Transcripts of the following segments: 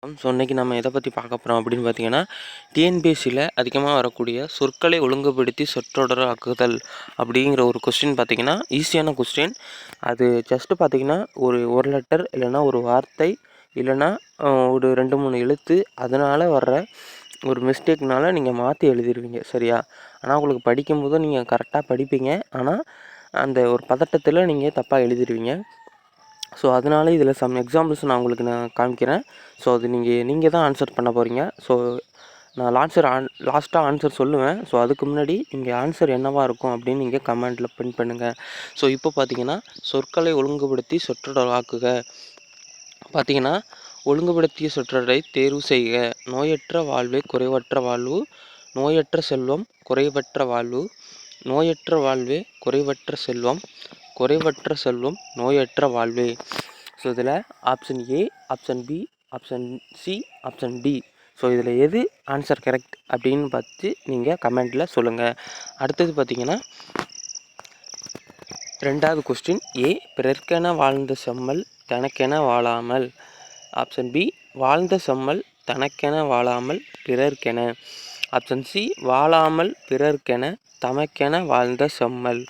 So இன்றைக்கி நம்ம எதை பற்றி பார்க்க போகிறோம் அப்படின்னு பார்த்தீங்கன்னா, டிஎன்பிஎஸ்சியில் அதிகமாக வரக்கூடிய சொற்களை ஒழுங்குபடுத்தி சொற்றொடர் ஆக்குதல் அப்படிங்கிற ஒரு கொஸ்டின் பார்த்தீங்கன்னா, ஈஸியான கொஸ்டின். அது ஜஸ்ட்டு பார்த்தீங்கன்னா ஒரு லெட்டர் இல்லைன்னா ஒரு வார்த்தை இல்லைன்னா ஒரு 2-3 எழுத்து அதனால் வர்ற ஒரு மிஸ்டேக்னால நீங்கள் மாற்றி எழுதிடுவீங்க சரியா. ஆனால் உங்களுக்கு படிக்கும்போது நீங்கள் கரெக்டாக படிப்பீங்க, ஆனால் அந்த ஒரு பதட்டத்தில் நீங்கள் தப்பாக எழுதிடுவீங்க. ஸோ அதனால இதில் சம் எக்ஸாம்பிள்ஸ் நான் காமிக்கிறேன். ஸோ அது நீங்கள் தான் ஆன்சர் பண்ண போகிறீங்க. ஸோ நான் லாஸ்ட்டாக ஆன்சர் சொல்லுவேன். ஸோ அதுக்கு முன்னாடி நீங்கள் ஆன்சர் என்னவாக இருக்கும் அப்படின்னு நீங்கள் கமெண்ட்டில் பின் பண்ணுங்கள். ஸோ இப்போ பார்த்தீங்கன்னா, சொற்களை ஒழுங்குபடுத்தி சொற்றொடராக்குக. பார்த்தீங்கன்னா, ஒழுங்குபடுத்திய சொற்றொடரை தேர்வு செய்க. நோயற்ற வாழ்வே குறைவற்ற வாழ்வு. நோயற்ற செல்வம் குறைவற்ற வாழ்வு. நோயற்ற வாழ்வே குறைவற்ற செல்வம். குறைவற்ற செல்வம் நோயற்ற வாழ்வே. ஸோ இதில் option A, option B, option C, option D. So இதில் எது ஆன்சர் கரெக்ட் அப்படின்னு பார்த்து நீங்கள் கமெண்ட்டில் சொல்லுங்கள். அடுத்தது பார்த்தீங்கன்னா, 2வது கொஸ்டின் ஏ, பிறர்க்கென வாழ்ந்த செம்மல் தனக்கென வாழாமல். ஆப்ஷன் பி, வாழ்ந்த செம்மல் தனக்கென வாழாமல் பிறர்க்கென. ஆப்ஷன் சி, வாழாமல் பிறர்க்கென தமக்கென வாழ்ந்த செம்மல்.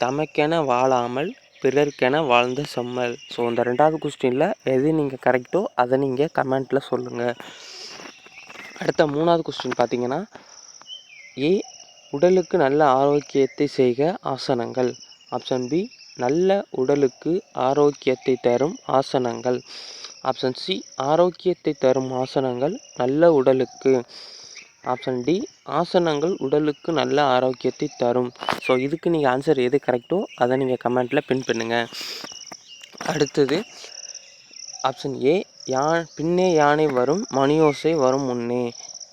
தமக்கென வாழாமல் பிறர்க்கென வாழ்ந்த செம்மல். ஸோ இந்த 2வது கொஸ்டினில் எது நீங்கள் கரெக்டோ அதை நீங்கள் கமெண்ட்டில் சொல்லுங்கள். அடுத்த 3வது கொஸ்டின் பார்த்தீங்கன்னா, ஏ, உடலுக்கு நல்ல ஆரோக்கியத்தை செய்க ஆசனங்கள். ஆப்ஷன் பி, நல்ல உடலுக்கு ஆரோக்கியத்தை தரும் ஆசனங்கள். ஆப்ஷன் சி, ஆரோக்கியத்தை தரும் ஆசனங்கள் நல்ல உடலுக்கு. ஆப்ஷன் டி, ஆசனங்கள் உடலுக்கு நல்ல ஆரோக்கியத்தை தரும். ஸோ இதுக்கு நீங்கள் ஆன்சர் எது கரெக்டோ அதை நீங்கள் கமெண்ட்டில் பின் பண்ணுங்கள். அடுத்தது ஆப்ஷன் ஏ, பின்னே யானை வரும் மணியோசை வரும் முன்னே.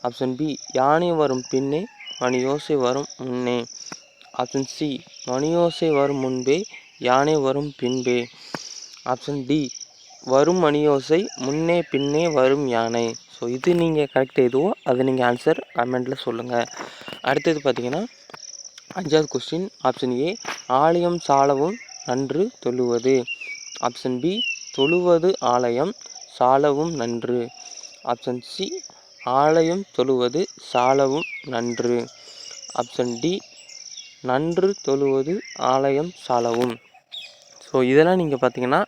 ஆப்ஷன் பி, யானை வரும் பின்னே மணியோசை வரும் முன்னே. ஆப்ஷன் சி, மணியோசை வரும் முன்பே யானை வரும் பின்பே. ஆப்ஷன் டி, வரும் மணியோசை முன்னே பின்னே வரும் யானை. ஸோ இது நீங்கள் கரெக்ட் எதுவோ அதை நீங்கள் ஆன்சர் கமெண்ட்டில் சொல்லுங்கள். அடுத்தது பார்த்தீங்கன்னா, 5வது கொஸ்டின் ஆப்ஷன் ஏ, ஆலயம் சாலவும் நன்று தொழுவது. ஆப்ஷன் பி, தொழுவது ஆலயம் சாலவும் நன்று. ஆப்ஷன் சி, ஆலயம் தொழுவது சாலவும் நன்று. ஆப்ஷன் டி, நன்று தொழுவது ஆலயம் சாலவும். ஸோ இதெல்லாம் நீங்கள் பார்த்தீங்கன்னா,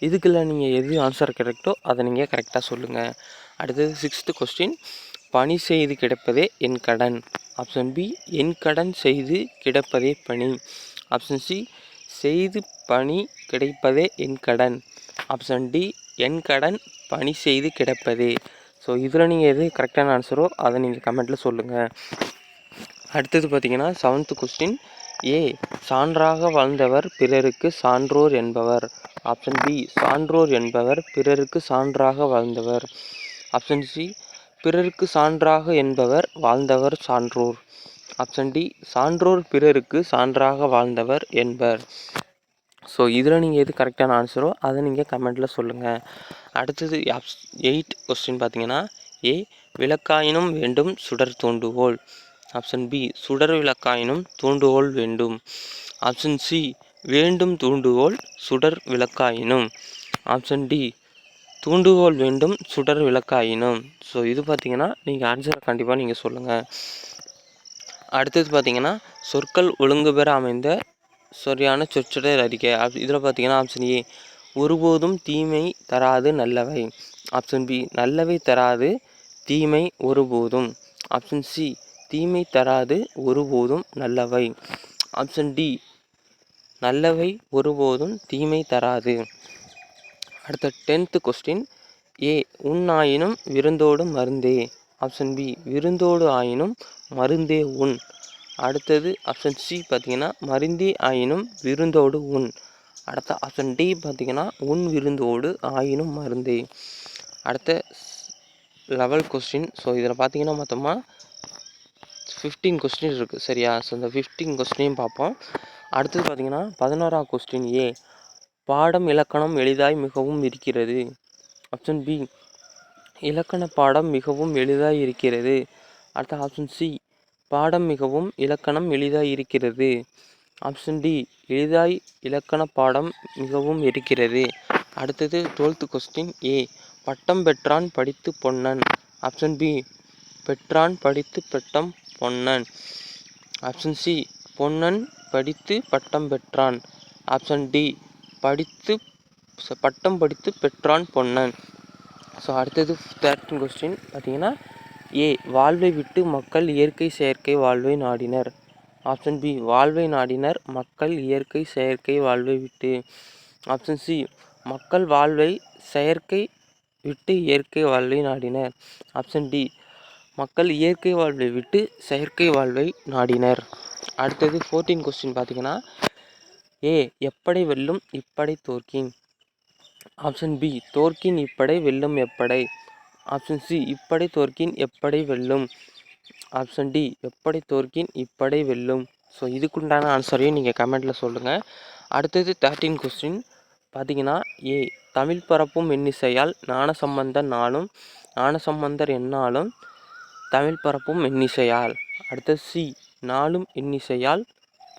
இதுக்குள்ள நீங்கள் எது ஆன்சர் கரெக்டோ அதை நீங்கள் கரெக்டாக சொல்லுங்கள். அடுத்தது 6th கொஸ்டின், பணி செய்து கிடப்பதே என் கடன். ஆப்ஷன் பி, என் கடன் செய்து கிடப்பதே பணி. ஆப்ஷன் சி, செய்து பணி கிடைப்பதே என் கடன். ஆப்ஷன் டி, என் கடன் பணி செய்து கிடப்பதே. ஸோ இதில் நீங்கள் எது கரெக்டான ஆன்சரோ அதை நீங்கள் கமெண்ட்டில் சொல்லுங்கள். அடுத்தது பார்த்தீங்கன்னா, 7th கொஸ்டின் ஏ, சான்றாக வாழ்ந்தவர் பிறருக்கு சான்றோர் என்பவர். ஆப்ஷன் பி, சான்றோர் என்பவர் பிறருக்கு சான்றாக வாழ்ந்தவர். ஆப்ஷன் சி, பிறருக்கு சான்றாக என்பவர் வாழ்ந்தவர் சான்றோர். ஆப்ஷன் டி, சான்றோர் பிறருக்கு சான்றாக வாழ்ந்தவர் என்பர். ஸோ இதில் நீங்கள் எது கரெக்டான ஆன்சரோ அதை நீங்கள் கமெண்ட்டில் சொல்லுங்கள். அடுத்தது 8th கொஸ்டின் பார்த்தீங்கன்னா, ஏ, விளக்காயினும் வேண்டும் சுடர் தூண்டுகோல். ஆப்ஷன் பி, சுடர் விளக்காயினும் தூண்டுகோல் வேண்டும். ஆப்ஷன் சி, வேண்டும் தூண்டுகோல் சுடர் விளக்காயினும். ஆப்ஷன் டி, தூண்டுகோல் வேண்டும் சுடர் விளக்காயினும். ஸோ இது பார்த்தீங்கன்னா நீங்கள் ஆன்சரை கண்டிப்பாக நீங்கள் சொல்லுங்கள். அடுத்தது பார்த்தீங்கன்னா, சொற்கள் ஒழுங்கு பெற அமைந்த சரியான சொற்றொடர் அறிக்கை. இதில் பார்த்தீங்கன்னா, ஆப்ஷன் ஏ, ஒருபோதும் தீமை தராது நல்லவை. ஆப்ஷன் பி, நல்லவை தராது தீமை ஒருபோதும். ஆப்ஷன் சி, தீமை தராது ஒருபோதும் நல்லவை. ஆப்ஷன் டி, நல்லவை ஒருபோதும் தீமை தராது. அடுத்த 10th கொஸ்டின் ஏ, உன் ஆயினும் விருந்தோடு மருந்தே. ஆப்ஷன் பி, விருந்தோடு ஆயினும் மருந்தே உன். அடுத்தது ஆப்ஷன் சி பார்த்தீங்கன்னா, மருந்தே ஆயினும் விருந்தோடு உன். அடுத்த ஆப்ஷன் டி பார்த்தீங்கன்னா, உன் விருந்தோடு ஆயினும் மருந்தே. அடுத்த 11th கொஸ்டின். ஸோ இதில் பார்த்தீங்கன்னா மொத்தமாக 15 கொஸ்டின் இருக்குது சரியா. ஸோ இந்த 15 கொஸ்டினையும் பார்ப்போம். அடுத்தது பார்த்தீங்கன்னா, 11வது கொஸ்டின் ஏ, பாடம் இலக்கணம் எளிதாய் மிகவும் இருக்கிறது. ஆப்ஷன் பி, இலக்கண பாடம் மிகவும் எளிதாய் இருக்கிறது. அடுத்த ஆப்ஷன் சி, பாடம் மிகவும் இலக்கணம் எளிதாய் இருக்கிறது. ஆப்ஷன் டி, எளிதாய் இலக்கண பாடம் மிகவும் இருக்கிறது. அடுத்தது 12th கொஸ்டின் ஏ, பட்டம் பெற்றான் படித்து பொன்னன். ஆப்ஷன் பி பெற்றான் படித்து பட்டம் பொன்னன். ஆப்ஷன் சி பொன்னன் படித்து பட்டம் பெற்றான். ஆப்ஷன் டி பட்டம் படித்து பெற்றான் பொன்னன். ஸோ அடுத்தது 13 கொஸ்டின் பார்த்தீங்கன்னா, ஏ வாழ்வை விட்டு மக்கள் இயற்கை செயற்கை வாழ்வை நாடினர். ஆப்ஷன் பி வாழ்வை நாடினர் மக்கள் இயற்கை செயற்கை வாழ்வை விட்டு. ஆப்ஷன் சி மக்கள் வாழ்வை செயற்கை விட்டு இயற்கை வாழ்வை நாடினர். ஆப்ஷன் டி மக்கள் இயற்கை வாழ்வை விட்டு செயற்கை வாழ்வை நாடினர். அடுத்தது 14 கொஸ்டின் பார்த்தீங்கன்னா, ஏ எப்படை வெல்லும் இப்படை தோற்கின். ஆப்ஷன் பி தோற்கின் இப்படை வெல்லும் எப்படை. ஆப்ஷன் சி இப்படை தோற்கின் எப்படை வெல்லும். ஆப்ஷன் டி எப்படை தோற்கின் இப்படை வெல்லும். ஸோ இதுக்குண்டான ஆன்சரையும் நீங்கள் கமெண்ட்டில் சொல்லுங்கள். அடுத்தது 13 கொஸ்டின் பார்த்தீங்கன்னா, ஏ தமிழ் பரப்பும் இன்னிசையால் ஞானசம்பந்தர் நாளும் ஞானசம்பந்தர் எந்நாளும் தமிழ் பரப்பும் இன்னிசையால். அடுத்தது சி நாளும் இன்னிசையால்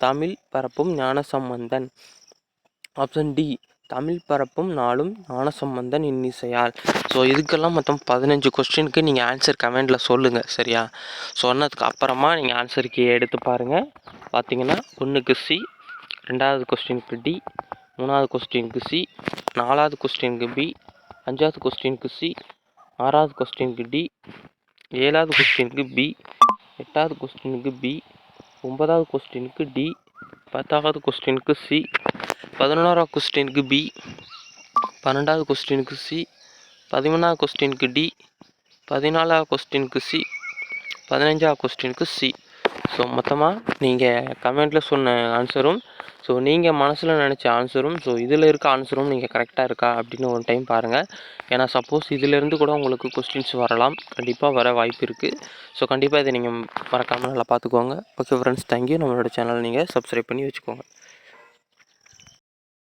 தமிழ் பரப்பும் ஞானசம்பந்தன். ஆப்ஷன் டி தமிழ் பரப்பும் நாளும் ஞானசம்பந்தன் இன்னிசையால். ஸோ இதுக்கெல்லாம் மொத்தம் 15 கொஸ்டினுக்கு நீங்கள் ஆன்சர் கமெண்டில் சொல்லுங்கள். சரியா? சொன்னதுக்கு அப்புறமா நீங்கள் ஆன்சருக்கு எடுத்து பாருங்கள். பார்த்தீங்கன்னா 1க்கு சி, 2வது கொஸ்டினுக்கு டி, 3வது கொஸ்டினுக்கு சி, 4வது கொஸ்டினுக்கு பி, 5வது கொஸ்டினுக்கு சி, 6வது கொஸ்டினுக்கு டி, 7வது கொஸ்டினுக்கு பி, 8வது கொஸ்டினுக்கு பி, 9வது கொஸ்டினுக்கு டி, 10வது கொஸ்டினுக்கு சி, 11வது கொஸ்டினுக்கு பி, 12வது கொஸ்டினுக்கு சி, 13வது கொஸ்டினுக்கு டி, 14வது கொஸ்டினுக்கு சி, 15வது கொஸ்டினுக்கு சி. ஸோ மொத்தமாக நீங்கள் கமெண்ட்டில் சொன்ன ஆன்சரும், ஸோ நீங்கள் மனசில் நினச்ச ஆன்சரும், ஸோ இதில் இருக்க ஆன்சரும் நீங்கள் கரெக்டாக இருக்கா அப்படின்னு ஒரு டைம் பாருங்கள். ஏன்னா சப்போஸ் இதிலேருந்து கூட உங்களுக்கு கொஸ்டின்ஸ் வரலாம், கண்டிப்பாக வர வாய்ப்பு இருக்குது. ஸோ கண்டிப்பாக இதை நீங்கள் மறக்காமல் நல்லா பார்த்துக்கோங்க. Okay friends, thank you. நம்மளோட சேனல் நீங்கள் சப்ஸ்கிரைப் பண்ணி வச்சுக்கோங்க.